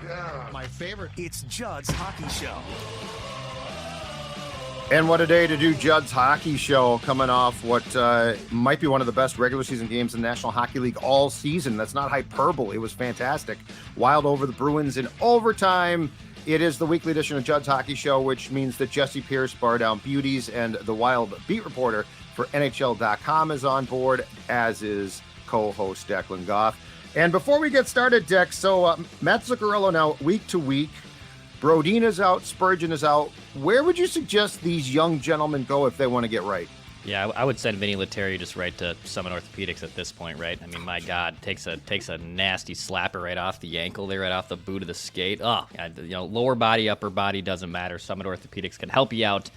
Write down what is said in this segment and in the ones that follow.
Yeah. My favorite. It's Judd's Hockey Show. And what a day to do Judd's Hockey Show, coming off what might be one of the best regular season games in the National Hockey League all season. That's not hyperbole. It was fantastic. Wild over the Bruins in overtime. It is the weekly edition of Judd's Hockey Show, which means that Jesse Pierce, Bar Down Beauties, and the Wild beat reporter for NHL.com is on board, as is co-host Declan Goff. And before we get started, Deck, so Matt Zuccarello now week to week. Brodin is out, Spurgeon is out. Where would you suggest these young gentlemen go if they want to get right? Yeah, I would send Vinny Lettieri just right to Summit Orthopedics at this point, right? I mean, my God, takes a nasty slapper right off the ankle there, right off the boot of the skate. Oh, lower body, upper body, doesn't matter. Summit Orthopedics can help you out.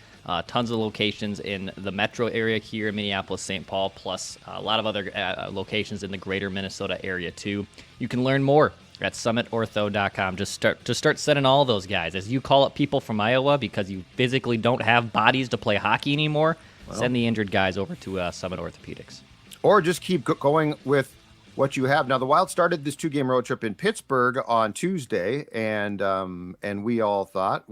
Tons of locations in the metro area here in Minneapolis, St. Paul, plus a lot of other locations in the greater Minnesota area too. You can learn more at summitortho.com. Just start sending all those guys, as you call it, people from Iowa, because you physically don't have bodies to play hockey anymore. Well, send the injured guys over to Summit Orthopedics. Or just keep going with what you have. Now, the Wild started this 2-game road trip in Pittsburgh on Tuesday, and we all thought,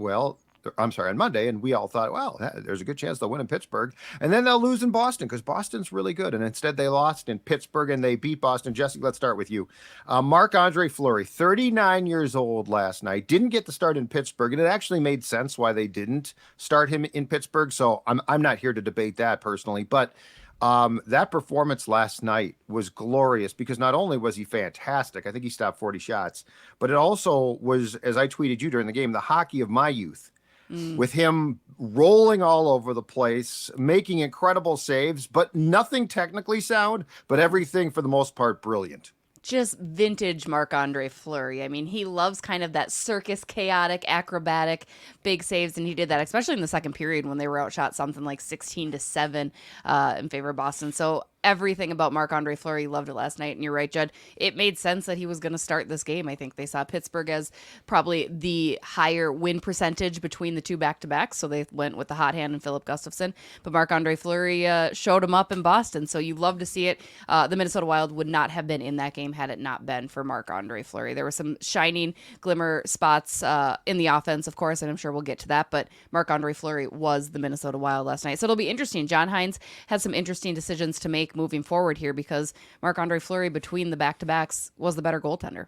on Monday, and we all thought, well, there's a good chance they'll win in Pittsburgh, and then they'll lose in Boston because Boston's really good. And instead, they lost in Pittsburgh and they beat Boston. Jesse, let's start with you. Marc-Andre Fleury, 39 years old last night, didn't get the start in Pittsburgh, and it actually made sense why they didn't start him in Pittsburgh. So I'm not here to debate that personally, but that performance last night was glorious because not only was he fantastic, I think he stopped 40 shots, but it also was, as I tweeted you during the game, the hockey of my youth. With him rolling all over the place, making incredible saves, but nothing technically sound, but everything for the most part brilliant. Just vintage Marc-Andre Fleury. I mean, he loves kind of that circus, chaotic, acrobatic, big saves, and he did that, especially in the second period when they were outshot something like 16-7 in favor of Boston. So everything about Marc-Andre Fleury, loved it last night. And you're right, Judd, it made sense that he was going to start this game. I think they saw Pittsburgh as probably the higher win percentage between the two back-to-backs, so they went with the hot hand and Philip Gustafsson. But Marc-Andre Fleury showed him up in Boston, so you love to see it. The Minnesota Wild would not have been in that game had it not been for Marc-Andre Fleury. There were some shining glimmer spots in the offense, of course, and I'm sure we'll get to that, but Marc-Andre Fleury was the Minnesota Wild last night. So it'll be interesting. John Hines has some interesting decisions to make moving forward here because Marc-Andre Fleury between the back-to-backs was the better goaltender.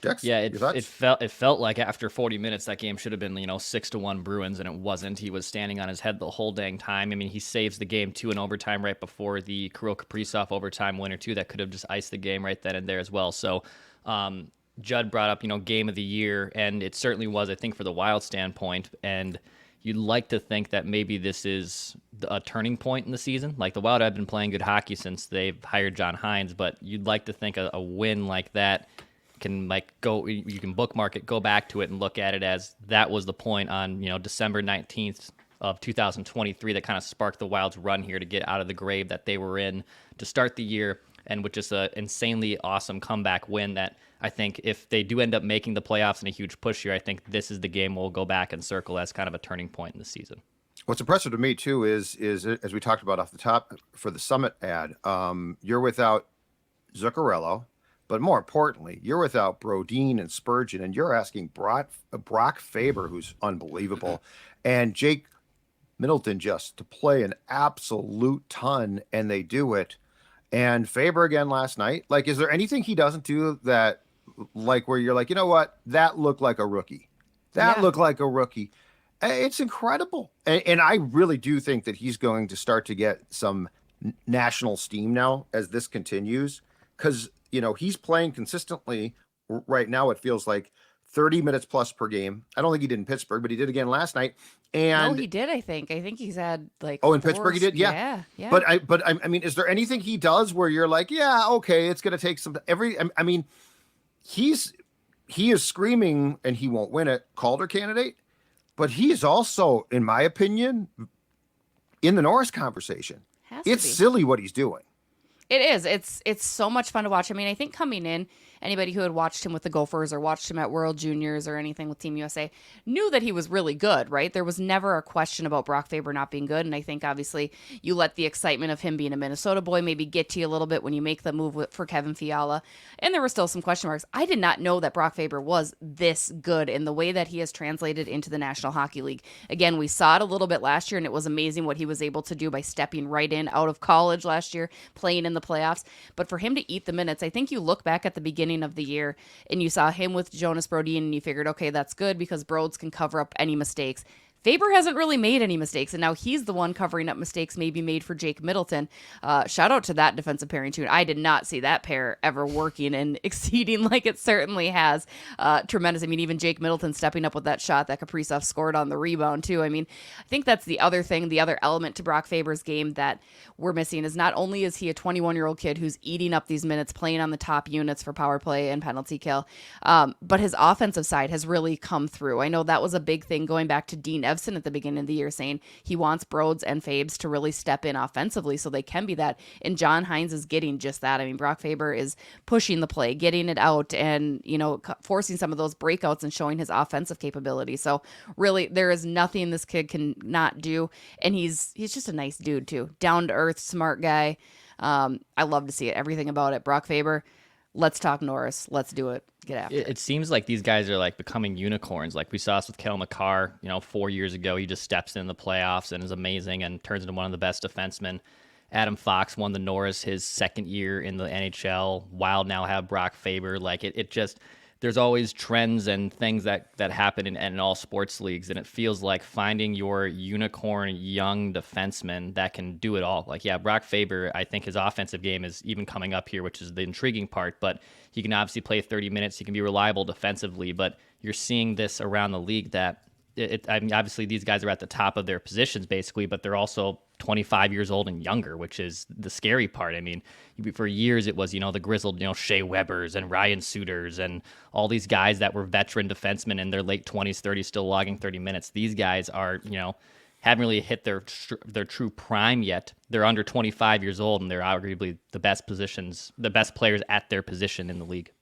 Dex, yeah, it felt like after 40 minutes that game should have been 6-1 Bruins, and it wasn't. He was standing on his head the whole dang time. I mean, he saves the game too in overtime right before the Kirill Kaprizov overtime winner too. That could have just iced the game right then and there as well. So Judd brought up game of the year, and it certainly was, I think, for the Wild standpoint. And you'd like to think that maybe this is a turning point in the season. Like, the Wild have been playing good hockey since they've hired John Hines, but you'd like to think a win like that can you can bookmark it, go back to it, and look at it as that was the point on December 19th of 2023 that kind of sparked the Wild's run here to get out of the grave that they were in to start the year, and with just an insanely awesome comeback win that I think if they do end up making the playoffs and a huge push here, I think this is the game we'll go back and circle as kind of a turning point in the season. What's impressive to me too is as we talked about off the top for the Summit ad, you're without Zuccarello, but more importantly, you're without Brodin and Spurgeon, and you're asking Brock Faber, who's unbelievable, and Jake Middleton just to play an absolute ton, and they do it. And Faber again last night. Like, is there anything he doesn't do that, like, where you're like, you know what, that looked like a rookie? Looked like a rookie. It's incredible. And I really do think that he's going to start to get some national steam now as this continues, because he's playing consistently right now. It feels like 30 minutes plus per game. I don't think he did in Pittsburgh, but he did again last night. And no, he did. I think he's had like. Oh, in Pittsburgh he did. Yeah. But I mean, is there anything he does where you're like, yeah, okay, it's going to take some I mean, he is screaming, and he won't win it, Calder candidate, but he is also, in my opinion, in the Norris conversation. It's silly what he's doing. It is. It's so much fun to watch. I mean, I think coming in, anybody who had watched him with the Gophers or watched him at World Juniors or anything with Team USA knew that he was really good, right? There was never a question about Brock Faber not being good. And I think obviously you let the excitement of him being a Minnesota boy maybe get to you a little bit when you make the move for Kevin Fiala. And there were still some question marks. I did not know that Brock Faber was this good in the way that he has translated into the National Hockey League. Again, we saw it a little bit last year, and it was amazing what he was able to do by stepping right in out of college last year, playing in the playoffs. But for him to eat the minutes, I think you look back at the beginning of the year and you saw him with Jonas Brodin and you figured, okay, that's good because Broads can cover up any mistakes. Faber hasn't really made any mistakes, and now he's the one covering up mistakes maybe made for Jake Middleton. Shout out to that defensive pairing, too. I did not see that pair ever working and exceeding like it certainly has. Tremendous. I mean, even Jake Middleton stepping up with that shot that Kaprizov scored on the rebound, too. I mean, I think that's the other thing, the other element to Brock Faber's game that we're missing is not only is he a 21-year-old kid who's eating up these minutes, playing on the top units for power play and penalty kill, but his offensive side has really come through. I know that was a big thing going back to Dean Evson at the beginning of the year saying he wants Broads and Fabes to really step in offensively so they can be that. And John Hines is getting just that. I mean, Brock Faber is pushing the play, getting it out, and, you know, forcing some of those breakouts and showing his offensive capability. So really, there is nothing this kid can not do. And he's just a nice dude, too. Down to earth, smart guy. I love to see it. Everything about it. Brock Faber. Let's talk Norris. Let's do it. Get after it. It seems like these guys are like becoming unicorns. Like we saw this with Kel McCarr, 4 years ago. He just steps in the playoffs and is amazing and turns into one of the best defensemen. Adam Fox won the Norris his second year in the NHL. Wild now have Brock Faber. Like it just, there's always trends and things that happen in all sports leagues, and it feels like finding your unicorn young defenseman that can do it all. Like, yeah, Brock Faber, I think his offensive game is even coming up here, which is the intriguing part, but he can obviously play 30 minutes. He can be reliable defensively, but you're seeing this around the league that I mean, obviously these guys are at the top of their positions basically, but they're also 25 years old and younger, which is the scary part. I mean, for years it was, the grizzled, Shea Webbers and Ryan Suiters and all these guys that were veteran defensemen in their late 20s, 30s, still logging 30 minutes. These guys are, haven't really hit their true prime yet. They're under 25 years old, and they're arguably the best players at their position in the league.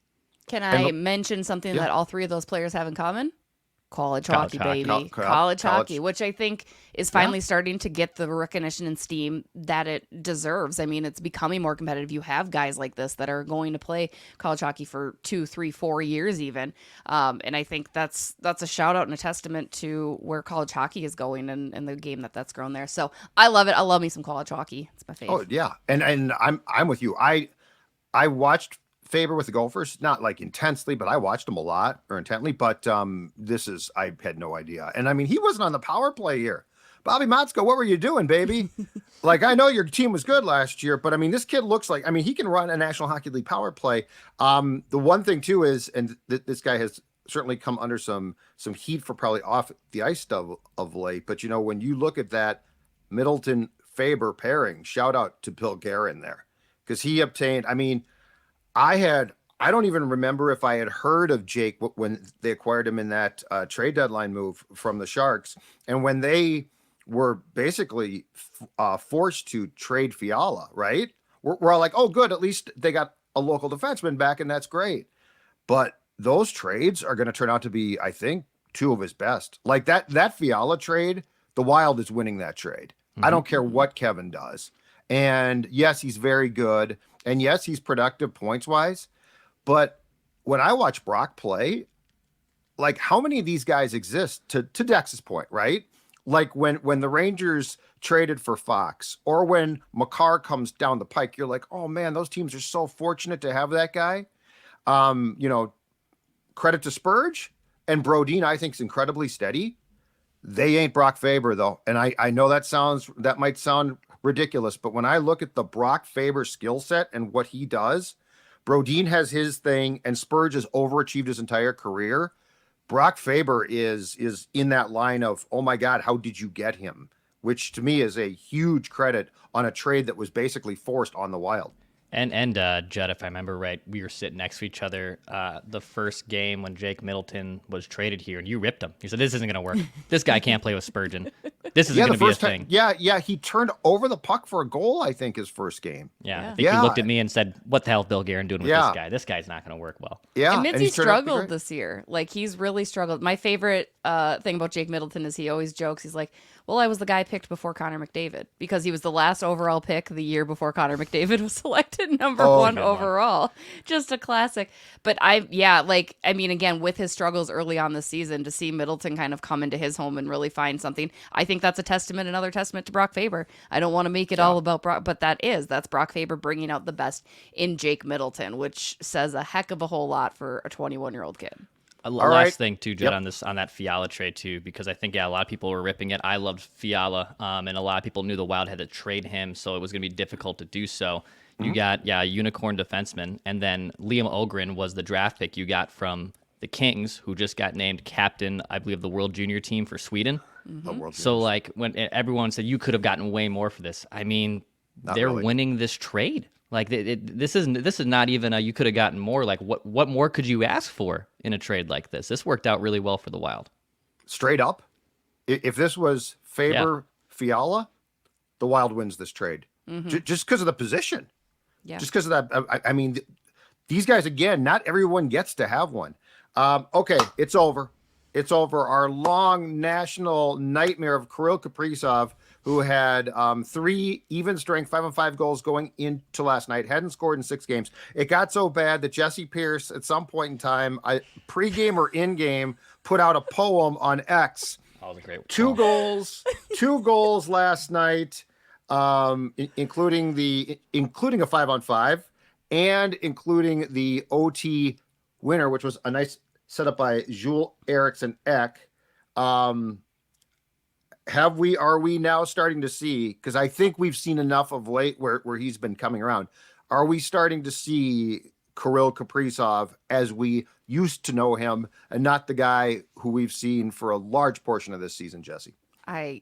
Can I mention something that all three of those players have in common? College hockey, baby. College hockey, which I think is finally starting to get the recognition and steam that it deserves. I mean, it's becoming more competitive. You have guys like this that are going to play college hockey for 2, 3, 4 years even. And I think that's a shout out and a testament to where college hockey is going and the game that's grown there. So I love it. I love me some college hockey. It's my favorite. Oh yeah. And I'm with you. I watched Faber with the Gophers, not like intensely, but I watched him a lot or intently. But I had no idea. And I mean, he wasn't on the power play here. Bobby Motzko, what were you doing, baby? Like, I know your team was good last year, but I mean, this kid looks like, he can run a National Hockey League power play. The one thing too is, and this guy has certainly come under some heat for probably off the ice stuff of late. But when you look at that Middleton Faber pairing, shout out to Bill Guerin there, because he obtained, I don't even remember if I had heard of Jake when they acquired him in that trade deadline move from the Sharks. And when they were basically forced to trade Fiala, right? We're all like, oh, good. At least they got a local defenseman back, and that's great. But those trades are going to turn out to be, I think, two of his best. Like that Fiala trade, the Wild is winning that trade. Mm-hmm. I don't care what Kevin does. And yes, he's very good. And yes, he's productive points-wise. But when I watch Brock play, like, how many of these guys exist to Dex's point, right? Like when the Rangers traded for Fox, or when McCarr comes down the pike, you're like, oh man, those teams are so fortunate to have that guy. Credit to Spurge and Brodin, I think, is incredibly steady. They ain't Brock Faber though. And I know that might sound ridiculous, but when I look at the Brock Faber skill set and what he does, Brodin has his thing and Spurge has overachieved his entire career. Brock Faber is in that line of, oh my God, how did you get him? Which to me is a huge credit on a trade that was basically forced on the Wild. And Judd, if I remember right, we were sitting next to each other the first game when Jake Middleton was traded here, and you ripped him. You said, this isn't going to work. This guy can't play with Spurgeon. This isn't going to be a thing. Yeah, he turned over the puck for a goal, I think, his first game. Yeah, I think he looked at me and said, what the hell is Bill Guerin doing with this guy? This guy's not going to work well. Yeah, and Mitzi struggled this year. Like, he's really struggled. My favorite thing about Jake Middleton is he always jokes. He's like, well, I was the guy picked before Connor McDavid because he was the last overall pick the year before Connor McDavid was selected number one overall. Just a classic. But again, with his struggles early on this season, to see Middleton kind of come into his home and really find something, I think that's another testament to Brock Faber. I don't want to make it all about Brock, but that's Brock Faber bringing out the best in Jake Middleton, which says a heck of a whole lot for a 21-year-old kid. Last thing too, Judd, on that Fiala trade too, because I think a lot of people were ripping it. I loved Fiala, and a lot of people knew the Wild had to trade him, so it was going to be difficult to do so. You got a unicorn defenseman, and then Liam Ogren was the draft pick you got from the Kings, who just got named captain, I believe, the World Junior team for Sweden. So like when everyone said you could have gotten way more for this, I mean, they're winning this trade. Like this is not even you could have gotten more. Like what more could you ask for in a trade like this? This worked out really well for the Wild. Straight up, if this was Faber Fiala, the Wild wins this trade just because of the position. Yeah, just because of that. I mean, these guys again. Not everyone gets to have one. Okay, it's over. It's over. Our long national nightmare of Kirill Kaprizov, who had 3 even strength 5-on-5 goals going into last night, hadn't scored in 6 games. It got so bad that Jesse Pierce, at some point in time, pregame or in-game, put out a poem on X. Oh, the great 2 goals, 2 goals last night, including a 5-on-5 and including the OT winner, which was a nice setup by Jules Eriksson Ek. Are we now starting to see, because I think we've seen enough of late where he's been coming around, are we starting to see Kirill Kaprizov as we used to know him and not the guy who we've seen for a large portion of this season, Jesse? I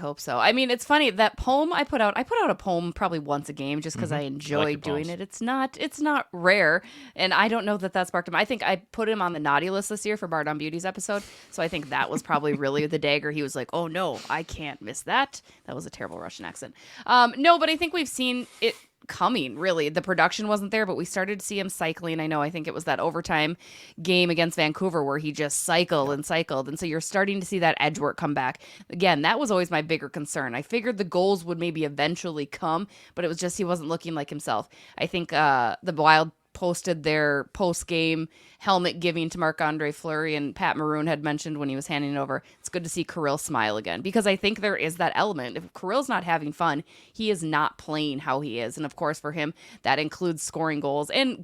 hope so. I mean, it's funny, that poem I put out a poem probably once a game just because I enjoy doing it. It's not rare, and I don't know that sparked him. I think I put him on the naughty list this year for Bard on Beauty's episode, so I think that was probably really the dagger. He was like, oh no, I can't miss that. That was a terrible Russian accent. No, but I think we've seen it coming, really. The production wasn't there, but we started to see him cycling. I think it was that overtime game against Vancouver where he just cycled and cycled, and so you're starting to see that edge work come back. Again, that was always my bigger concern. I figured the goals would maybe eventually come, but it was just he wasn't looking like himself. I think the Wild posted their post-game helmet giving to Marc-Andre Fleury, and Pat Maroon had mentioned when he was handing it over, it's good to see Kirill smile again, because I think there is that element. If Kirill's not having fun, he is not playing how he is. And of course, for him, that includes scoring goals in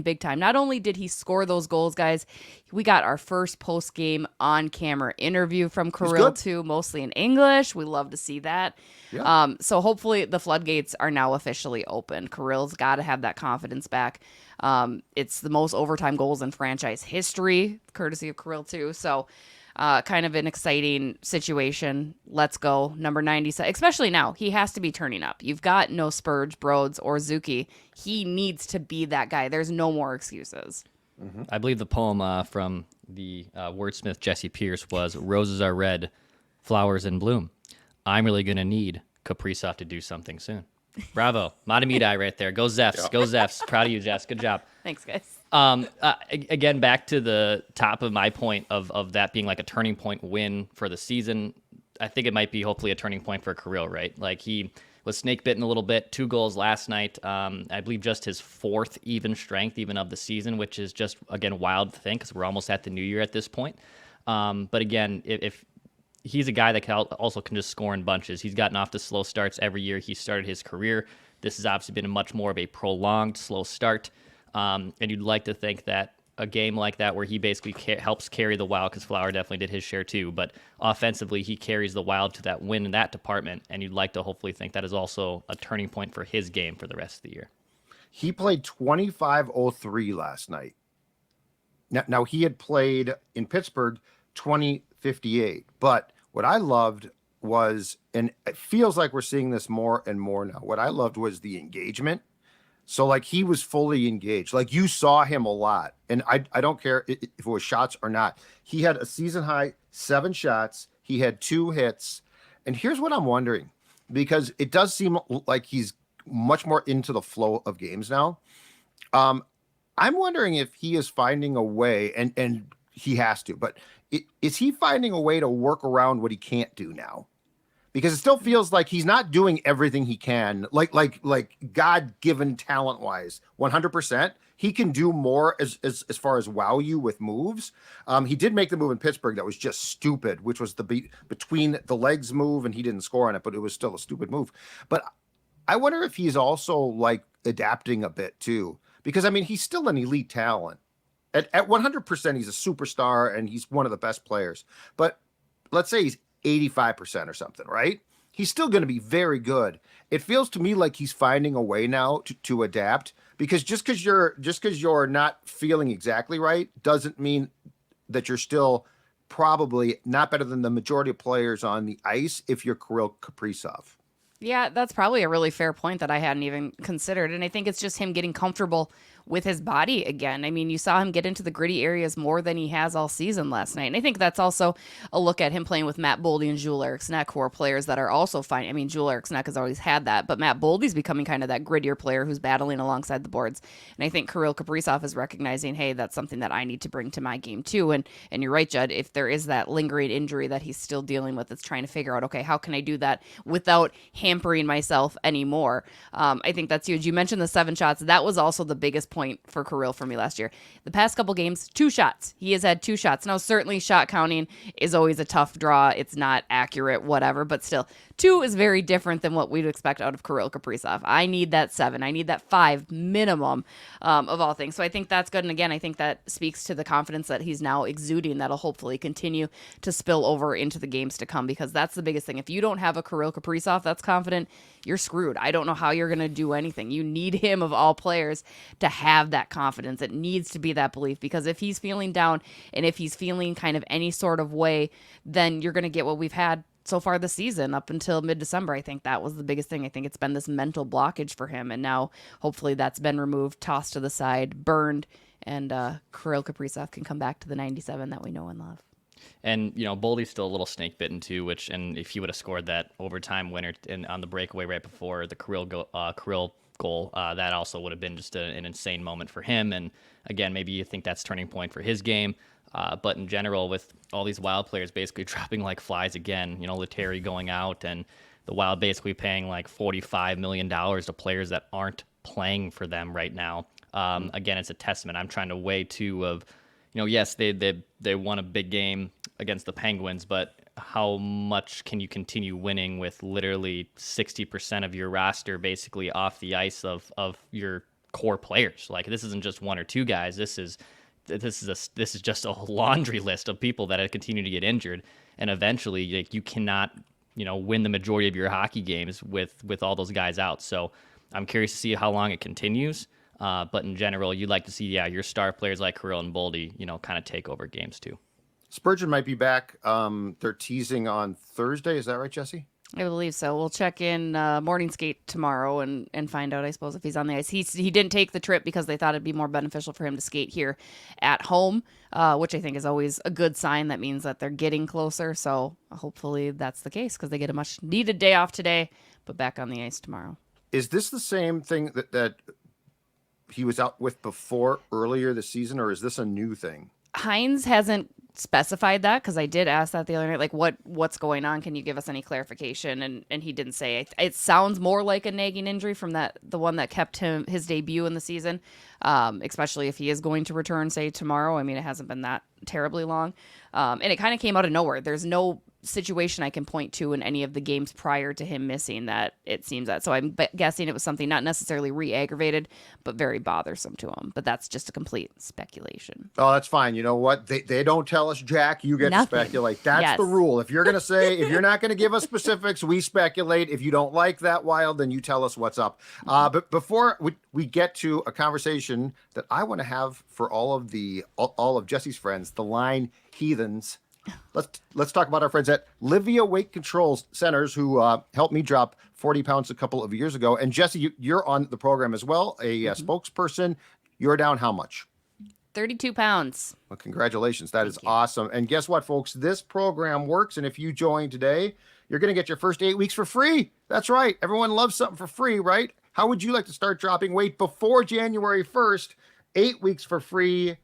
big time. Not only did he score those goals, guys, we got our first post-game on-camera interview from Kirill too, mostly in English. We love to see that. Yeah. So hopefully the floodgates are now officially open. Kirill's got to have that confidence back. It's the most overtime goals in franchise history, courtesy of Kirill too. So kind of an exciting situation. Let's go. Number 90, especially now, he has to be turning up. You've got no Spurge, Broads, or Zuki. He needs to be that guy. There's no more excuses. I believe the poem from the wordsmith Jesse Pierce was, roses are red, flowers in bloom. I'm really going to need Caprizov to do something soon. Bravo. Matamidai right there. Go Zefs. Yeah. Go Zefs. Proud of you, Jess. Good job. Thanks, guys. Again, back to the top of my point of that being like a turning point win for the season. I think it might be hopefully a turning point for Kirill, right? Like he was snake bitten a little bit, 2 goals last night. I believe just his 4th even strength even of the season, which is just, again, wild to think because we're almost at the new year at this point. But again, if he's a guy that also can just score in bunches. He's gotten off to slow starts every year he started his career. This has obviously been much more of a prolonged slow start. And you'd like to think that a game like that where he basically helps carry the Wild, because Flower definitely did his share too, but offensively he carries the Wild to that win in that department, and you'd like to hopefully think that is also a turning point for his game for the rest of the year. He played 25:03 last night. Now he had played in Pittsburgh 20:58, but what I loved was, and it feels like we're seeing this more and more now, what I loved was the engagement. So like he was fully engaged. Like you saw him a lot. And I don't care if it was shots or not. He had a season high 7 shots. He had 2 hits. And here's what I'm wondering, because it does seem like he's much more into the flow of games now. I'm wondering if he is finding a way, and he has to, but is he finding a way to work around what he can't do now? Because it still feels like he's not doing everything he can, like God-given talent-wise, 100%. He can do more as far as wow you with moves. He did make the move in Pittsburgh that was just stupid, which was the between the legs move, and he didn't score on it, but it was still a stupid move. But I wonder if he's also like adapting a bit too, because I mean he's still an elite talent. At 100%, he's a superstar and he's one of the best players. But let's say he's 85% or something, right? He's still going to be very good. It feels to me like he's finding a way now to adapt, because just because you're not feeling exactly right doesn't mean that you're still probably not better than the majority of players on the ice if you're Kirill Kaprizov. Yeah, that's probably a really fair point that I hadn't even considered. And I think it's just him getting comfortable with his body again. I mean, you saw him get into the gritty areas more than he has all season last night. And I think that's also a look at him playing with Matt Boldy and Jules Eriksson, who are players that are also fine. I mean, Jules Eriksson has always had that, but Matt Boldy's becoming kind of that grittier player who's battling alongside the boards. And I think Kirill Kaprizov is recognizing, hey, that's something that I need to bring to my game too. And you're right, Judd, if there is that lingering injury that he's still dealing with, it's trying to figure out, okay, how can I do that without hampering myself anymore? I think that's huge. You mentioned the 7 shots. That was also the biggest point for Kirill for me last year. The past couple games, 2 shots. He has had 2 shots. Now, certainly shot counting is always a tough draw. It's not accurate, whatever, but still, 2 is very different than what we'd expect out of Kirill Kaprizov. I need that 7. I need that 5 minimum of all things. So I think that's good. And again, I think that speaks to the confidence that he's now exuding that'll hopefully continue to spill over into the games to come, because that's the biggest thing. If you don't have a Kirill Kaprizov that's confident, you're screwed. I don't know how you're going to do anything. You need him, of all players, to have that confidence. It needs to be that belief, because if he's feeling down and if he's feeling kind of any sort of way, then you're going to get what we've had so far this season up until mid-December. I think that was the biggest thing. I think it's been this mental blockage for him, and now hopefully that's been removed, tossed to the side, burned, and Kirill Kaprizov can come back to the 97 that we know and love. And, you know, Boldy's still a little snake bitten too, and if he would have scored that overtime winner on the breakaway right before the Kirill goal, that also would have been just an insane moment for him. And again, maybe you think that's turning point for his game. But in general, with all these Wild players basically dropping like flies again, you know, Lettieri going out and the Wild basically paying like $45 million to players that aren't playing for them right now. Again, it's a testament. I'm trying to weigh too of, you know, yes, they won a big game against the Penguins, but how much can you continue winning with literally 60% of your roster basically off the ice of your core players? Like, this isn't just 1 or 2 guys. This is just a laundry list of people that continue to get injured, and eventually, like, you cannot, you know, win the majority of your hockey games with all those guys out. So I'm curious to see how long it continues. But in general, you'd like to see, your star players like Kirill and Boldy, you know, kind of take over games too. Spurgeon might be back. They're teasing on Thursday. Is that right, Jesse? I believe so. We'll check in morning skate tomorrow and find out, I suppose, if he's on the ice. He didn't take the trip because they thought it'd be more beneficial for him to skate here at home, which I think is always a good sign. That means that they're getting closer. So hopefully that's the case, because they get a much needed day off today, but back on the ice tomorrow. Is this the same thing that he was out with before earlier this season, or is this a new thing? Hines hasn't specified that, because I did ask that the other night, like, what's going on? Can you give us any clarification? And he didn't say. It sounds more like a nagging injury from the one that kept his debut in the season, especially if he is going to return, say, tomorrow. I mean, it hasn't been that terribly long, and it kind of came out of nowhere. There's no situation I can point to in any of the games prior to him missing that it seems that. So I'm guessing it was something not necessarily re-aggravated, but very bothersome to him. But that's just a complete speculation. Oh, that's fine. You know what? They don't tell us, Jack. You get to speculate. That's the rule. If you're going to say, if you're not going to give us specifics, we speculate. If you don't like that, Wild, then you tell us what's up. But before we get to a conversation that I want to have for all of Jesse's friends, the line heathens let's talk about our friends at Livia Weight Control Centers who helped me drop 40 pounds a couple of years ago. And Jesse, you're on the program as well, a spokesperson. You're down how much? 32 pounds. Well, congratulations. That is awesome. And guess what, folks? This program works. And if you join today, you're going to get your first 8 weeks for free. That's right. Everyone loves something for free, right? How would you like to start dropping weight before January 1st? 8 weeks for free.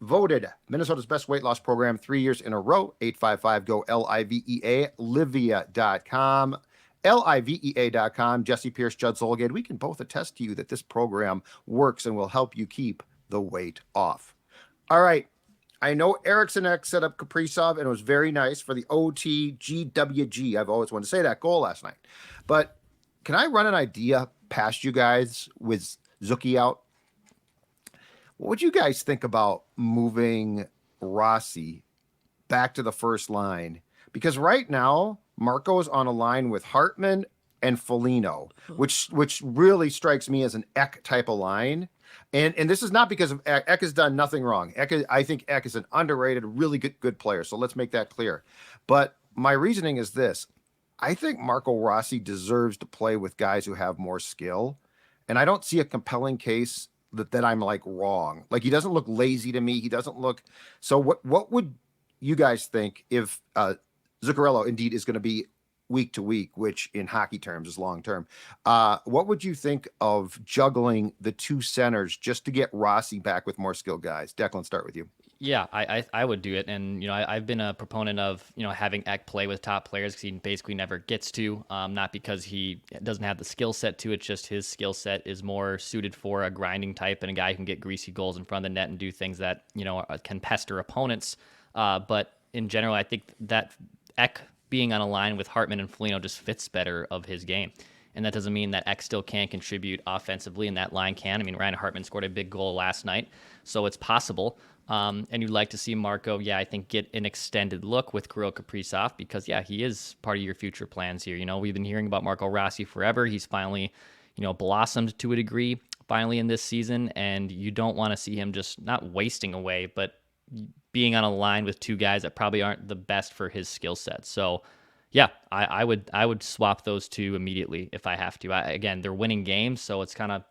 Voted Minnesota's best weight loss program 3 years in a row. 855-GO-LIVEA, Livia.com. LIVEA.com. Jesse Pierce, Judd Zolgate. We can both attest to you that this program works and will help you keep the weight off. All right. I know Eriksson Ek set up Caprizov, and it was very nice for the OTGWG. I've always wanted to say that goal last night. But can I run an idea past you guys with Zuki out? What would you guys think about moving Rossi back to the first line? Because right now, Marco's on a line with Hartman and Foligno, which really strikes me as an Ek type of line. And this is not because of Ek. Ek has done nothing wrong. I think Ek is an underrated, really good player. So let's make that clear. But my reasoning is this. I think Marco Rossi deserves to play with guys who have more skill. And I don't see a compelling case that I'm like wrong. Like, he doesn't look lazy to me. He doesn't look. So what would you guys think if Zuccarello indeed is going to be week to week, which in hockey terms is long term? What would you think of juggling the two centers just to get Rossi back with more skilled guys? Declan, start with you. Yeah, I would do it. And, I've been a proponent of, having Ek play with top players because he basically never gets to, not because he doesn't have the skill set to it, just his skill set is more suited for a grinding type and a guy who can get greasy goals in front of the net and do things that, can pester opponents. But in general, I think that Ek being on a line with Hartman and Foligno just fits better of his game. And that doesn't mean that Ek still can contribute offensively, and that line can. I mean, Ryan Hartman scored a big goal last night, so it's possible. And you'd like to see Marco, I think, get an extended look with Kirill Kaprizov because, he is part of your future plans here. We've been hearing about Marco Rossi forever. He's finally, blossomed to a degree finally in this season, and you don't want to see him just not wasting away, but being on a line with two guys that probably aren't the best for his skill set. So, I would swap those two immediately if I have to. Again, they're winning games, so it's kind of,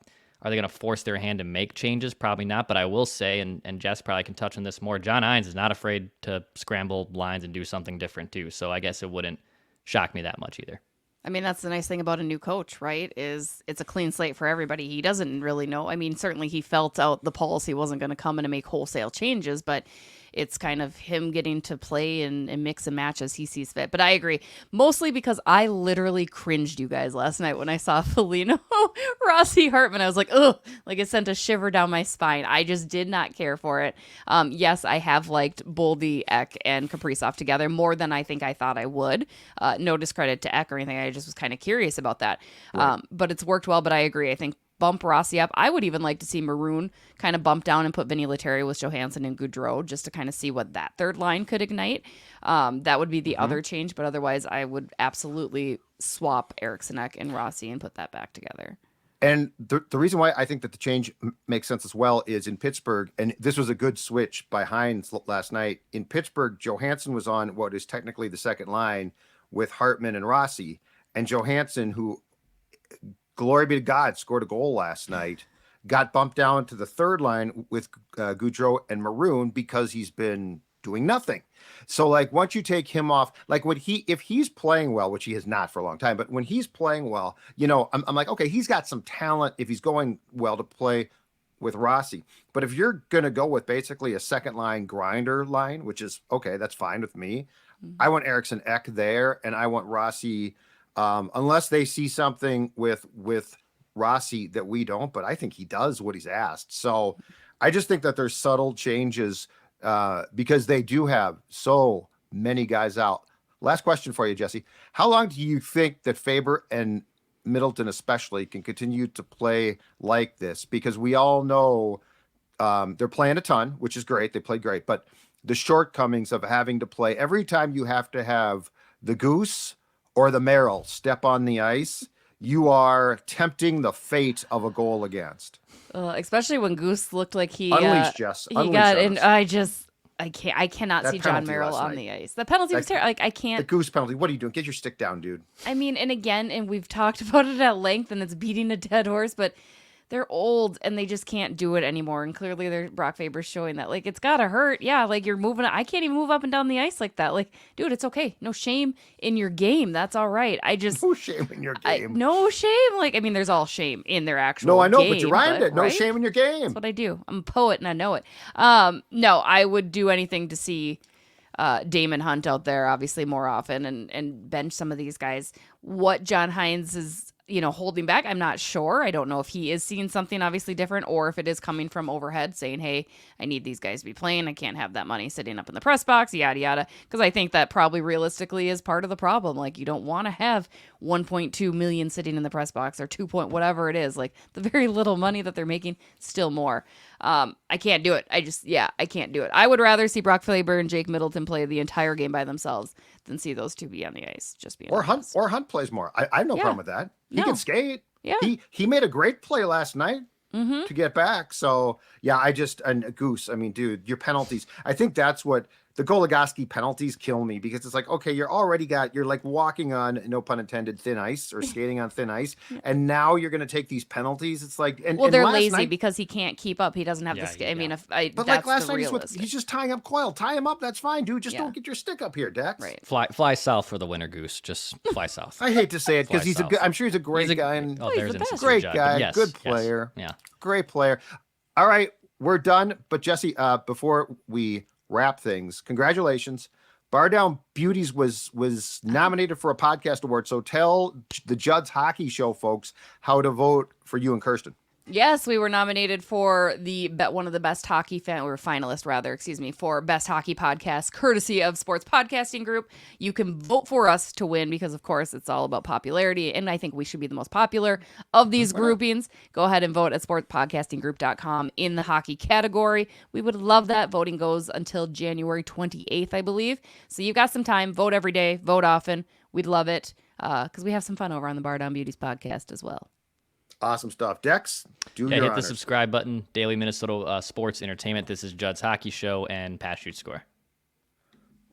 are they going to force their hand to make changes? Probably not, but I will say, and Jess probably can touch on this more, John Hines is not afraid to scramble lines and do something different too, so I guess it wouldn't shock me that much either. I mean, that's the nice thing about a new coach, right? Is it's a clean slate for everybody. He doesn't really know. I mean, certainly he felt out the pulse. He wasn't going to come in and make wholesale changes, but it's kind of him getting to play and mix and match as he sees fit. But I agree, mostly because I literally cringed, you guys, last night when I saw Foligno, Rossi, Hartman. I was like, ugh, like it sent a shiver down my spine. I just did not care for it. Yes, I have liked Boldy, Ek, and Kaprizov together more than I think I thought I would. No discredit to Ek or anything. I just was kind of curious about that. Right. But it's worked well, but I agree. I think bump Rossi up. I would even like to see Maroon kind of bump down and put Vinny Lettieri with Johansson and Gaudreau just to kind of see what that third line could ignite. That would be the other change, but otherwise I would absolutely swap Eriksson Ek and Rossi and put that back together. And the reason why I think that the change makes sense as well is in Pittsburgh, and this was a good switch by Hines last night. In Pittsburgh, Johansson was on what is technically the second line with Hartman and Rossi, and Johansson, who, glory be to God, scored a goal last night, got bumped down to the third line with Gaudreau and Maroon because he's been doing nothing. So, like, once you take him off, like if he's playing well, which he has not for a long time, but when he's playing well, I'm like, okay, he's got some talent if he's going well to play with Rossi. But if you're going to go with basically a second line grinder line, which is okay, that's fine with me. I want Eriksson Ek there, and I want Rossi. Unless they see something with Rossi that we don't, but I think he does what he's asked. So I just think that there's subtle changes because they do have so many guys out. Last question for you, Jesse. How long do you think that Faber and Middleton especially can continue to play like this? Because we all know they're playing a ton, which is great. They played great, but the shortcomings of having to play every time you have to have the Goose or the Merrill step on the ice, you are tempting the fate of a goal against. Especially when Goose looked like he unleashed, Jess. He got, and I just I cannot That see John penalty Merrill last on night. the ice. The penalty was terrible. Like, I The can't. goose penalty. What are you doing? Get your stick down, dude. I mean, and again, and we've talked about it at length, and it's beating a dead horse, but they're old and they just can't do it anymore. And clearly, Brock Faber's showing that. Like, it's gotta hurt. Yeah, like you're moving. I can't even move up and down the ice like that. Like, dude, it's okay. No shame in your game. That's all right. I just No shame in your game. no shame. Like, I mean, there's all shame in their actual. No, I know, game, but you rhymed it. No right? shame in your game. That's what I do. I'm a poet and I know it. No, I would do anything to see Damon Hunt out there, obviously more often, and bench some of these guys. What John Hines is, holding back, I'm not sure. I don't know if he is seeing something obviously different, or if it is coming from overhead saying, hey, I need these guys to be playing. I can't have that money sitting up in the press box, yada, yada. Because I think that probably realistically is part of the problem. Like, you don't want to have 1.2 million sitting in the press box, or 2 point whatever it is. Like, the very little money that they're making, still more. I can't do it. I can't do it. I would rather see Brock Faber and Jake Middleton play the entire game by themselves than see those two be on the ice. Just being honest. Hunt plays more. I have no problem with that. He can skate. Yeah. He made a great play last night to get back. So yeah, and Goose, I mean, dude, your penalties. I think that's what the Goligoski penalties kill me, because it's like, okay, you're like walking on, no pun intended, thin ice, or skating on thin ice, and now you're going to take these penalties. It's like, and they're last lazy night, because he can't keep up. He doesn't have the skill. I mean, but that's like last the night, he's just tying up Coyle. Tie him up. That's fine, dude. Just don't get your stick up here, Dex. Right. Fly south for the winner, Goose. Just fly south. I hate to say it, because I'm sure he's a great guy. And there's the best. great Judd, guy, yes, good yes, player, yeah, great player. All right, we're done. But Jesse, before we wrap things, congratulations. Bar Down Beauties was nominated for a podcast award. So tell the Judd's Hockey Show folks how to vote for you and Kirsten. Yes, we were nominated for one of the best hockey we were finalist rather, for best hockey podcast, courtesy of Sports Podcasting Group. You can vote for us to win because, of course, it's all about popularity, and I think we should be the most popular of these groupings. Go ahead and vote at sportspodcastinggroup.com in the hockey category. We would love that. Voting goes until January 28th, I believe. So you've got some time. Vote every day. Vote often. We'd love it because we have some fun over on the Bar Down Beauties podcast as well. Awesome stuff. Dex, hit the subscribe button. Daily Minnesota sports entertainment. This is Judd's Hockey Show and Pass Shoot Score.